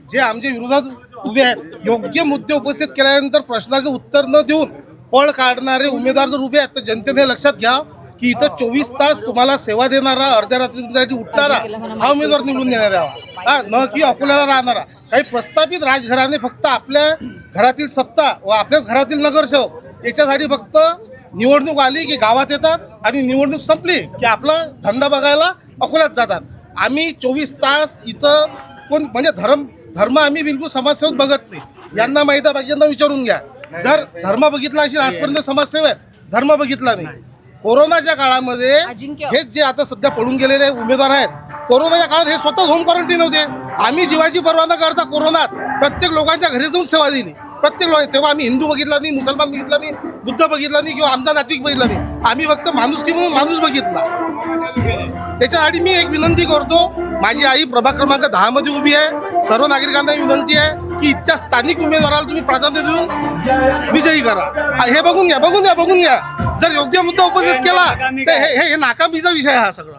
जे आमच्या विरोधात उभे आहेत योग्य मुद्दे उपस्थित केल्यानंतर प्रश्नाचं उत्तर न देऊन पळ काढणारे उमेदवार जर उभे आहेत तर जनतेने लक्षात घ्या की इथं 24 तास तुम्हाला सेवा देणारा अर्ध्या रात्री तुमच्यासाठी उठणारा हा उमेदवार निवडून देण्यात यावा, हा न की अकोल्याला राहणारा. काही प्रस्थापित राजघराणे फक्त आपल्या घरातील सत्ता व आपल्याच घरातील नगरसेवक याच्यासाठी फक्त निवडणूक आली की गावात येतात आणि निवडणूक संपली की आपला धंदा बघायला अकोल्यात जातात. आम्ही 24 तास इथं कोण म्हणजे धर्म आम्ही बिलकुल समाजसेवक बघत नाही. यांना माहिती आहे, बाकींना विचारून घ्या. जर धर्म बघितला असेल आजपर्यंत समाजसेवेत धर्म बघितला नाही. कोरोनाच्या काळामध्ये हेच जे आता सध्या पडून गेलेले उमेदवार आहेत कोरोनाच्या काळात हे स्वतः होम क्वारंटीन होते. आम्ही जीवाची पर्वा न करता कोरोनात प्रत्येक लोकांच्या घरी जाऊन सेवा दिली. प्रत्येक लोक तेव्हा आम्ही हिंदू बघितला नाही, मुसलमान बघितला नाही, बुद्ध बघितला नाही किंवा आमचा नातेवाईक बघितला नाही. आम्ही फक्त माणुसकी म्हणून माणूस बघितला. त्याच्यासाठी मी एक विनंती करतो, माझी आई प्रभाग क्रमांक 10 मध्ये उभी आहे. सर्व नागरिकांना विनंती आहे की इथच्या स्थानिक उमेदवाराला तुम्ही प्राधान्य देऊन विजयी करा. हे बघून घ्या. जर योग्य मुद्दा उपस्थित केला तर हे नाकामीचा विषय आहे हा सगळा.